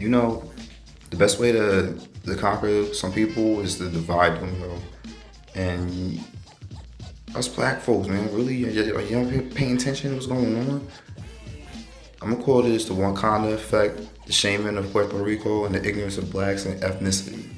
You know, the best way to conquer some people is to divide them, And us black folks, man, really, are y'all paying attention to what's going on? I'm gonna call this the Wakanda Effect, the shaming of Puerto Rico, and the ignorance of blacks and ethnicity.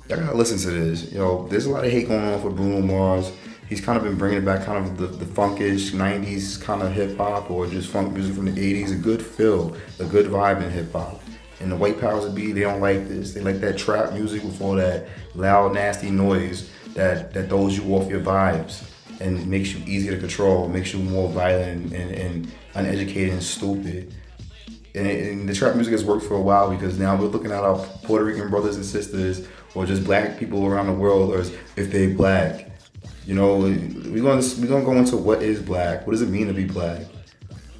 Y'all gotta listen to this. There's a lot of hate going on for Bruno Mars. He's kind of been bringing back kind of the funkish 90s kind of hip hop or just funk music from the 80s. A good feel, a good vibe in hip hop. And the white powers that be, they don't like this. They like that trap music with all that loud, nasty noise that throws you off your vibes and makes you easier to control, makes you more violent and uneducated and stupid. And the trap music has worked for a while because now we're looking at our Puerto Rican brothers and sisters or just black people around the world as if they're black. We're gonna go into what is black. What does it mean to be black?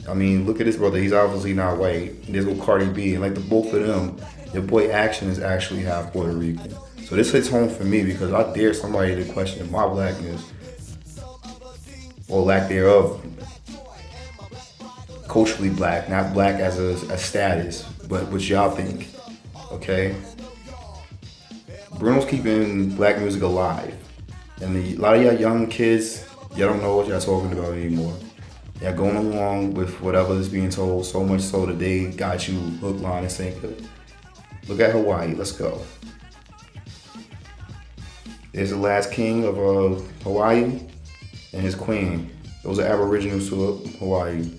I mean, look at this brother. He's obviously not white. And there's with Cardi B, and like the both of them, your boy Action is actually half Puerto Rican. So this hits home for me because I dare somebody to question my blackness or lack thereof. Culturally black, not black as a status, but what y'all think, okay? Bruno's keeping black music alive. And a lot of y'all young kids, y'all don't know what y'all talking about anymore. Y'all going along with whatever is being told, so much so that they got you hook, line, and sinker. Look at Hawaii, let's go. There's the last king of Hawaii and his queen. Those are aboriginals to Hawaii.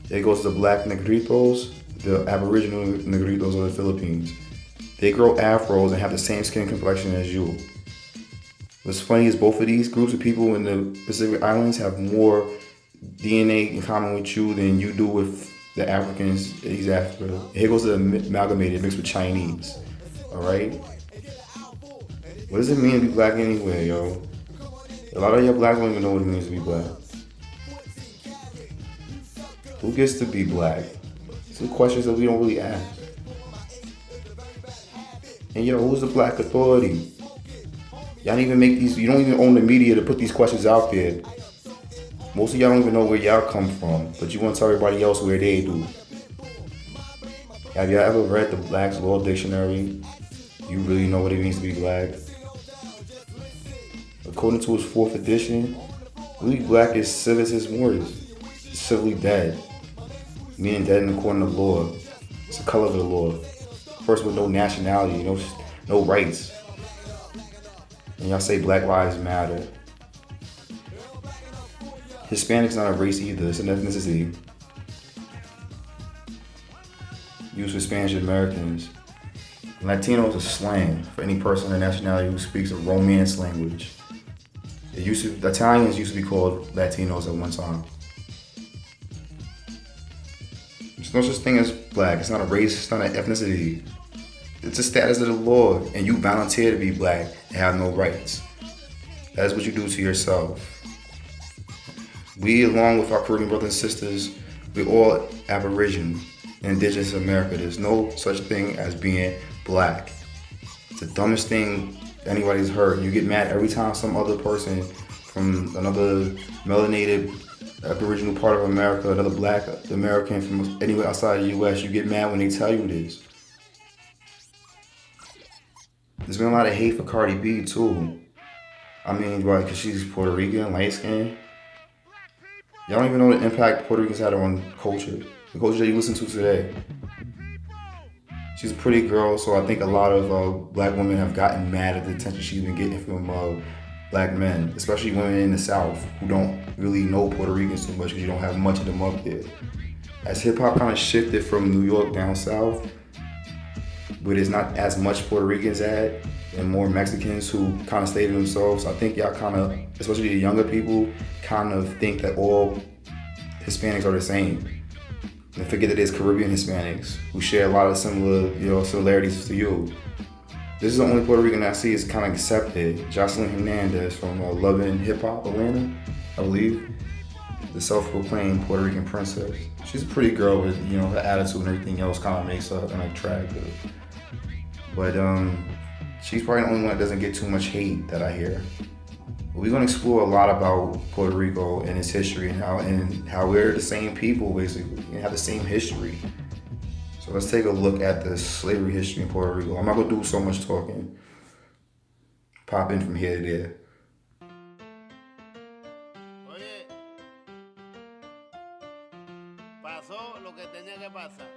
There goes the black negritos, the aboriginal negritos of the Philippines. They grow afros and have the same skin complexion as you. What's funny is both of these groups of people in the Pacific Islands have more DNA in common with you than you do with the Africans in East Africa. Here goes the amalgamated mixed with Chinese. Alright? What does it mean to be black anyway, yo? A lot of y'all blacks don't even know what it means to be black. Who gets to be black? Some questions that we don't really ask. And who's the black authority? Y'all don't even make these, you don't even own the media to put these questions out there. Most of y'all don't even know where y'all come from, but you want to tell everybody else where they do. Have y'all ever read the Black's Law Dictionary? You really know what it means to be black? According to its 4th edition, really black is civis mortis, civilly dead, meaning dead in according to law. It's the color of the law. Person with no nationality, no rights. And y'all say Black Lives Matter. Hispanic's not a race either, it's an ethnicity. Used for Spanish Americans. Latino is a slang for any person or nationality who speaks a Romance language. Italians used to be called Latinos at one time. There's no such thing as black. It's not a race, it's not an ethnicity. It's a status of the law, and you volunteer to be black and have no rights. That is what you do to yourself. We, along with our Caribbean brothers and sisters, we're all Aboriginal and indigenous America. There's no such thing as being black. It's the dumbest thing anybody's heard. You get mad every time some other person from another melanated Aboriginal part of America, another black American from anywhere outside the US, you get mad when they tell you this. There's been a lot of hate for Cardi B too. I mean, why? Because she's Puerto Rican, light skinned. Y'all don't even know the impact Puerto Ricans had on culture, the culture that you listen to today. She's a pretty girl, so I think a lot of black women have gotten mad at the attention she's been getting from black men, especially women in the South who don't really know Puerto Ricans too much because you don't have much of them up there. As hip hop kind of shifted from New York down south, but there's not as much Puerto Ricans at and more Mexicans who kind of stay to themselves. I think y'all kind of, especially the younger people, kind of think that all Hispanics are the same. And forget that there's Caribbean Hispanics who share a lot of similar, similarities to you. This is the only Puerto Rican I see is kind of accepted. Jocelyn Hernandez from Love and Hip Hop Atlanta, I believe. The self-proclaimed Puerto Rican princess. She's a pretty girl with, her attitude and everything else kind of makes her attractive. But she's probably the only one that doesn't get too much hate that I hear. We're gonna explore a lot about Puerto Rico and its history and how we're the same people basically and have the same history. So let's take a look at the slavery history in Puerto Rico. I'm not gonna do so much talking. Pop in from here to there. Oye, pasó lo que tenía que pasar.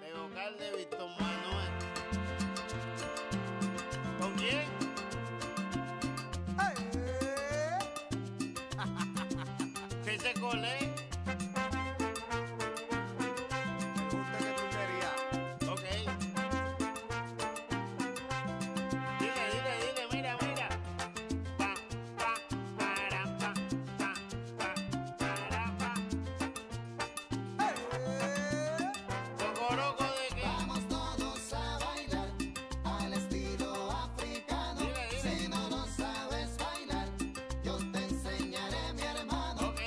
De Wakanda Víctor Manuel. ¿Con quién? Si se colé. Pregunta que tú querías. Ok. Dile, mira. Pa, pa, para, pa, pa, pa, para, pa. Cocoroco de qué. Vamos todos a bailar al estilo africano. Dile. Si no lo sabes bailar, yo te enseñaré, mi hermano. Ok.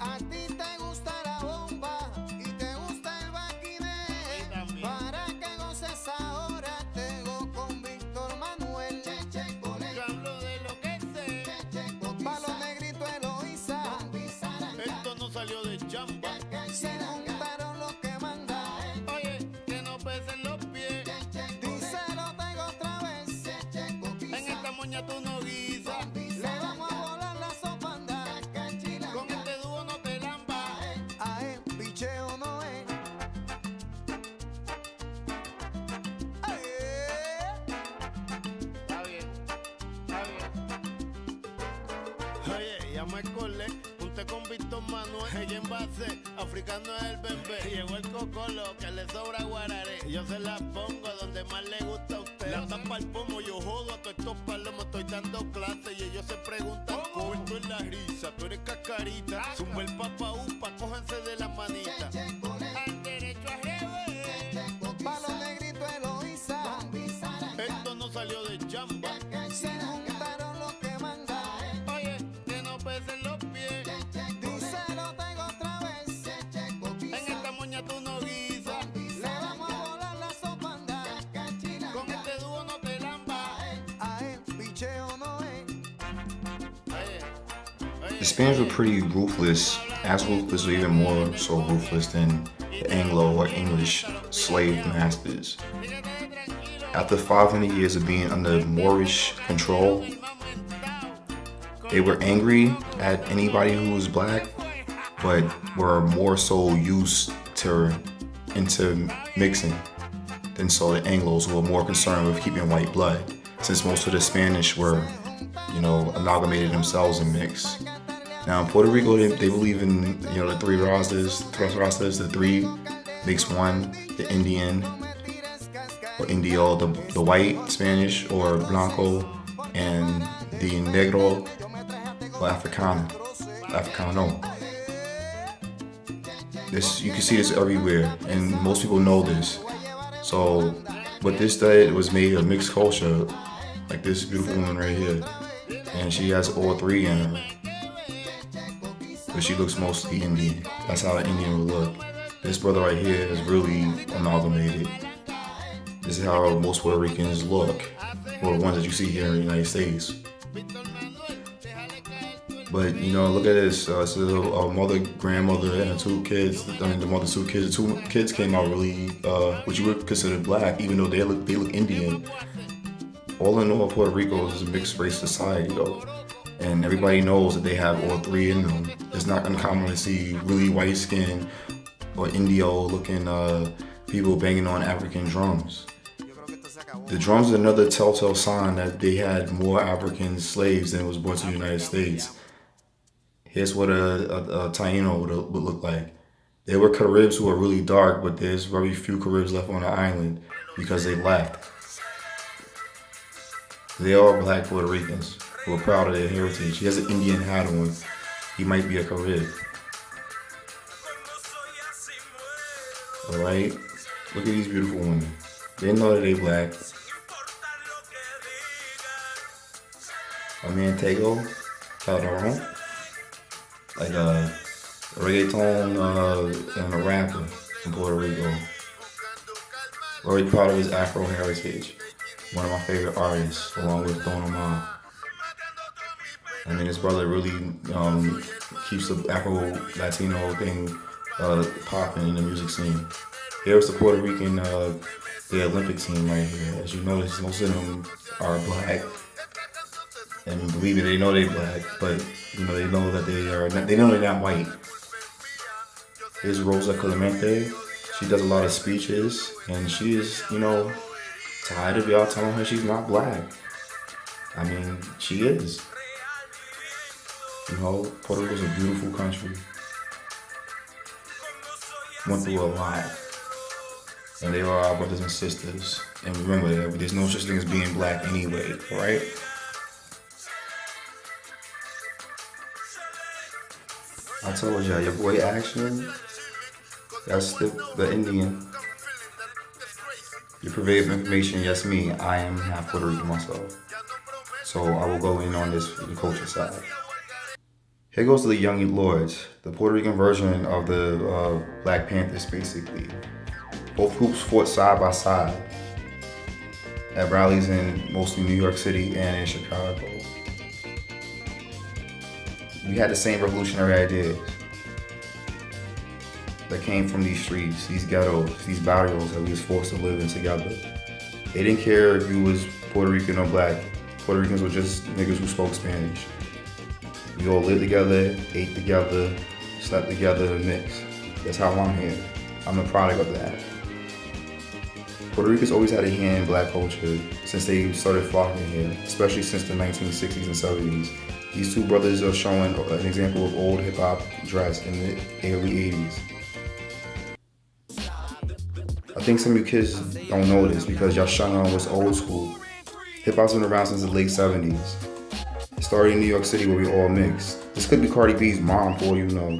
A ti te gusta la bomba y te gusta el baquiné. Y también. Para que goces ahora, tengo con Víctor Manuel. Cheche, cole, Yo hablo de lo que sé. cheche, pa' los negritos Eloísa. Esto no salió de chamba. Se juntaron los que mandan. Oye, que no pesen los pies. Díselo, tengo otra vez. En esta moña tú no guisas. Le vamos a volar la sopanda. Con este dúo no te lambas. Ae, picheo no es. Está bien. Oye, ya me colé. Junté con Víctor Manuel. Ella en base, africano es el bebé. Llegó el cocolo que le sobra guararé. Yo se la pongo donde más le gusta a usted. La tapa al pomo, yo jodo a todos estos palomos. Estoy dando clases y ellos se preguntan: Puerto en la risa, tú eres cascarita. Zumba el papa upa, cójanse de las manitas. Al derecho al revés. Pa' los negritos Eloísa. Esto no salió de chamba. Se juntaron los que mandan. Oye, que no pesen los pies. Díselo, tengo otra vez. En esta moña tú no guisas. Le vamos a volar la sopanda. Con este dúo no te lambas. Ae, picheo no es. The Spanish were pretty ruthless, as ruthless or even more so ruthless than the Anglo or English slave masters. After 500 years of being under Moorish control, they were angry at anybody who was black, but were more so used to intermixing than so the Anglos, who were more concerned with keeping white blood, since most of the Spanish were, amalgamated themselves and mixed. Now in Puerto Rico, they believe in, the three razas, the three makes one, the Indian, or Indio, the white Spanish, or Blanco, and the Negro, or Africano. You can see this everywhere, and most people know this. So what this did was made a mixed culture, like this beautiful woman right here, and she has all three in her, but she looks mostly Indian. That's how an Indian would look. This brother right here is really amalgamated. This is how most Puerto Ricans look, or the ones that you see here in the United States. But look at this. This is a mother, grandmother, and two kids. I mean, the mother's two kids. The two kids came out really, what you would consider black, even though they look Indian. All in all, Puerto Rico is a mixed race society, though, and everybody knows that they have all three in them. It's not uncommon to see really white skin or Indio-looking people banging on African drums. The drums are another telltale sign that they had more African slaves than was brought to the United States. Here's what a Taino would look like. There were Caribs who were really dark, but there's very few Caribs left on the island because they left. They are black Puerto Ricans who are proud of their heritage. He has an Indian hat on. He might be a Carib. Alright? Look at these beautiful women. They know that they black. My man Tego, Calderon, like a reggaeton and a rapper from Puerto Rico. Very proud of his Afro heritage. One of my favorite artists, along with Bruno. I mean, his brother really keeps the Afro-Latino thing popping in the music scene. Here's the Puerto Rican, the Olympic team right here. As you notice, most of them are black. And believe it, they know they're black, but you know they know that they know they're not white. Here's Rosa Clemente. She does a lot of speeches, and she is, you know, tired of y'all telling her she's not black. I mean, she is. You know, Puerto Rico is a beautiful country. Went through a lot. And they are our brothers and sisters. And remember, there's no such thing as being black anyway, right? I told y'all, your boy Action, that's the Indian. Your purveyor of information, yes me, I am half Puerto Rican myself. So I will go in on this from the culture side. Here goes to the Young Lords, the Puerto Rican version of the Black Panthers basically. Both groups fought side by side at rallies in mostly New York City and in Chicago. We had the same revolutionary ideas that came from these streets, these ghettos, these barrios that we was forced to live in together. They didn't care if you was Puerto Rican or black. Puerto Ricans were just niggas who spoke Spanish. We all lived together, ate together, slept together in a mix. That's how I'm here. I'm a product of that. Puerto Ricans always had a hand in black culture since they started flocking here, especially since the 1960s and 70s. These two brothers are showing an example of old hip-hop dress in the early 80s. I think some of you kids don't know this because y'all shun on what's old school. Hip-hop's been around since the late 70s. It started in New York City where we all mixed. This could be Cardi B's mom, for all you know.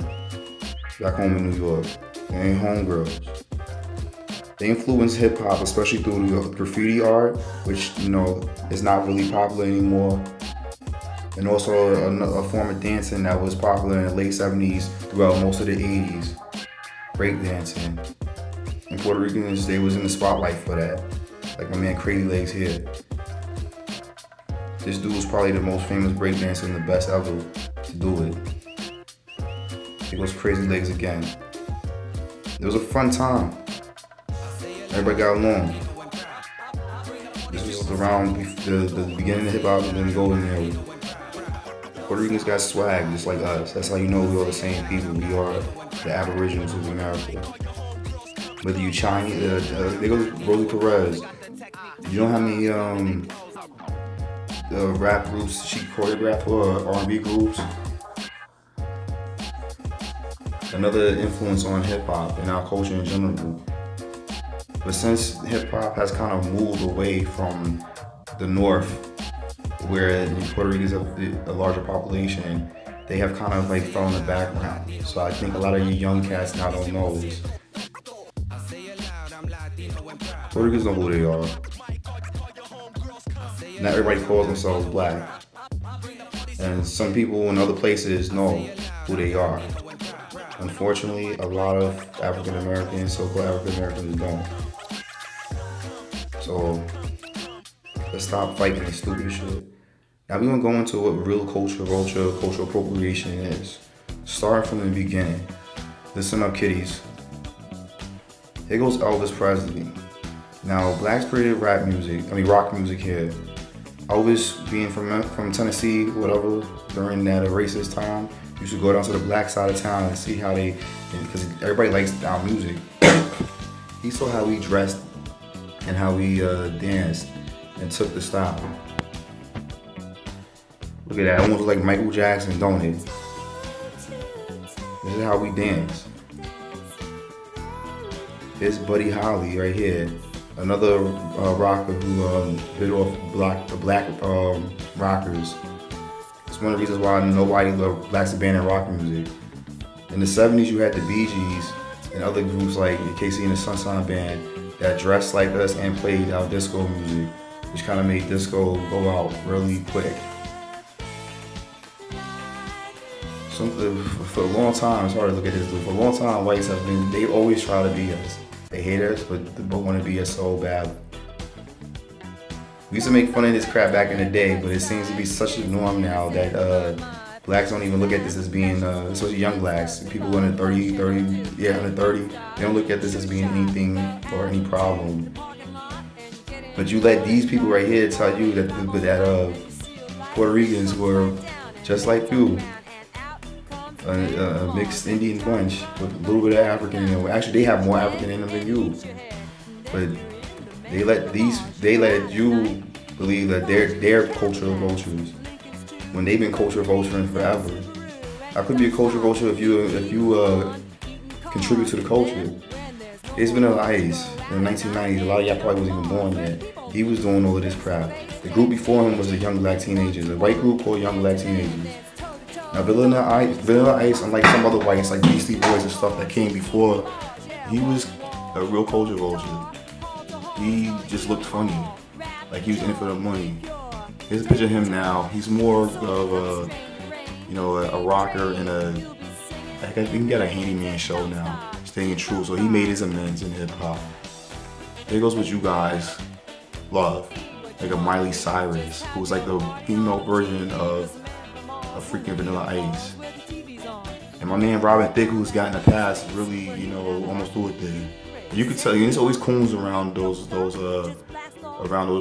Back home in New York. They ain't homegirls. They influenced hip-hop, especially through the graffiti art, which, you know, is not really popular anymore. And also a form of dancing that was popular in the late 70s throughout most of the 80s, breakdancing. And Puerto Ricans, they was in the spotlight for that. Like my man Crazy Legs here. This dude was probably the most famous breakdancer and the best ever to do it. Here goes Crazy Legs again. It was a fun time. Everybody got along. This was around the beginning of hip hop and then the golden era. Puerto Ricans got swag just like us. That's how you know we are the same people. We are the Aboriginals of America. Whether you Chinese, there goes Rosie Perez. You know how many rap groups she choreographed or R&B groups? Another influence on hip hop and our culture in general. But since hip hop has kind of moved away from the north, where Puerto Ricans have a larger population, they have kind of like fell in the background. So I think a lot of you young cats now don't know this. Puerto Ricans know who they are. Not everybody calls themselves black. And some people in other places know who they are. Unfortunately, a lot of African Americans, so-called African Americans don't. So let's stop fighting this stupid shit. Now we're gonna go into what real cultural appropriation is. Starting from the beginning. Listen up, kiddies. Here goes Elvis Presley. Now, blacks created rock music here. Elvis, being from Tennessee, whatever, during that racist time, used to go down to the black side of town and see how they, because everybody likes our music. He saw how we dressed and how we danced and took the style. Look at that, almost like Michael Jackson, don't it? This is how we dance. Here's Buddy Holly right here, another rocker who bit off the black rockers. It's one of the reasons why nobody likes to abandon rock music. In the 70s, you had the Bee Gees and other groups like the KC and the Sunshine Band that dressed like us and played our disco music, which kind of made disco go out really quick. For a long time, it's hard to look at this, but for a long time, whites have been, they always try to be us. They hate us, but want to be us so bad. We used to make fun of this crap back in the day, but it seems to be such a norm now that blacks don't even look at this as being, especially young blacks, people under 30, under 30, they don't look at this as being anything or any problem. But you let these people right here tell you that Puerto Ricans were just like you, a mixed Indian bunch with a little bit of African in them. Actually, they have more African in them than you. But they let you believe that they're cultural vultures when they've been cultural vulturing forever. I could be a cultural vulture if you contribute to the culture. It's been a Ice in the 1990s. A lot of y'all probably wasn't even born yet. He was doing all of this crap. The group before him was the young black teenagers. The white group called young black teenagers. Now Vanilla Ice, unlike some other whites like Beastie Boys and stuff that came before, he was a real culture vulture. He just looked funny, like he was in it for the money. Here's a picture of him now. He's more of a rocker and I think he got a handyman show now, staying true. So he made his amends in hip hop. Here goes what you guys love, like a Miley Cyrus, who's like the female version of a freaking Vanilla Ice. And my man Robin Thicke, who's got in the past, really, almost threw it there. You could tell, there's always coons around those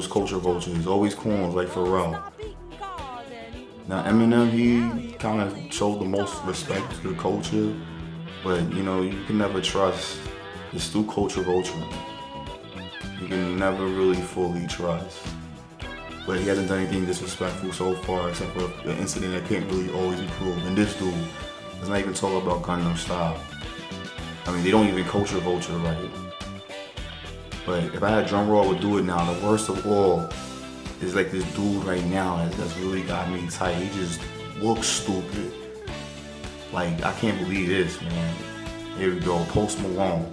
culture vultures. There's always coons like Pharrell. Now Eminem, he kind of showed the most respect to the culture, but you can never trust. It's through culture vulturing. You can never really fully trust. But he hasn't done anything disrespectful so far, except for the incident that can't really always be proved. And this dude does not even talk about Gangnam Style. I mean, they don't even culture vulture right. But if I had a drum roll, I would do it now. The worst of all is like this dude right now that's really got me tight. He just looks stupid. Like, I can't believe this, man. Here we go, Post Malone.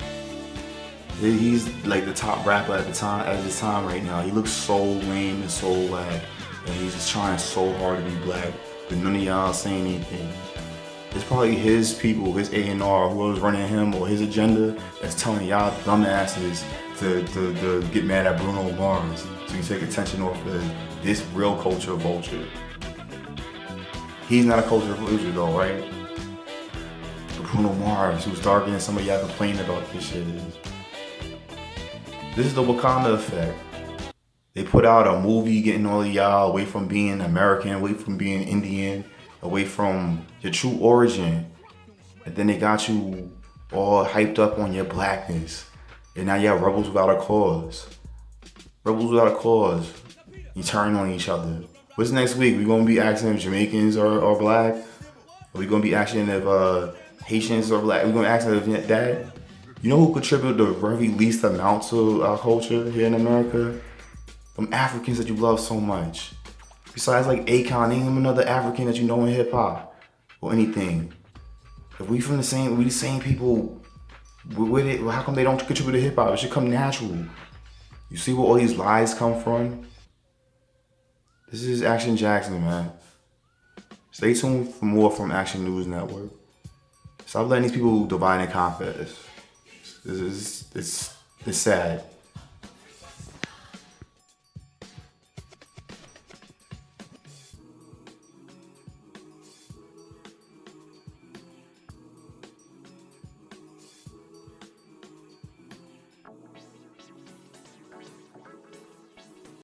He's like the top rapper at this time right now. He looks so lame and so whack, and he's just trying so hard to be black, but none of y'all saying anything. It's probably his people, his A&R, whoever's running him or his agenda, that's telling y'all dumbasses to get mad at Bruno Mars, so you take attention off of this real culture vulture. He's not a culture vulture though, right? But Bruno Mars, who's darker than some of y'all complaining about this shit is. This is the Wakanda Effect. They put out a movie getting all of y'all away from being American, away from being Indian, away from your true origin. And then they got you all hyped up on your blackness. And now you're rebels without a cause. Rebels without a cause. You turn on each other. What's next week? We gonna be asking if Jamaicans are black? Are we gonna be asking if Haitians are black? Are we gonna ask if that? You know who contributed the very least amount to our culture here in America? Them Africans that you love so much. Besides like Akon, name another African that you know in hip hop or anything. If we the same people, with it, how come they don't contribute to hip hop? It should come natural. You see where all these lies come from? This is Action Jackson, man. Stay tuned for more from Action News Network. Stop letting these people divide and conquer us. It's sad.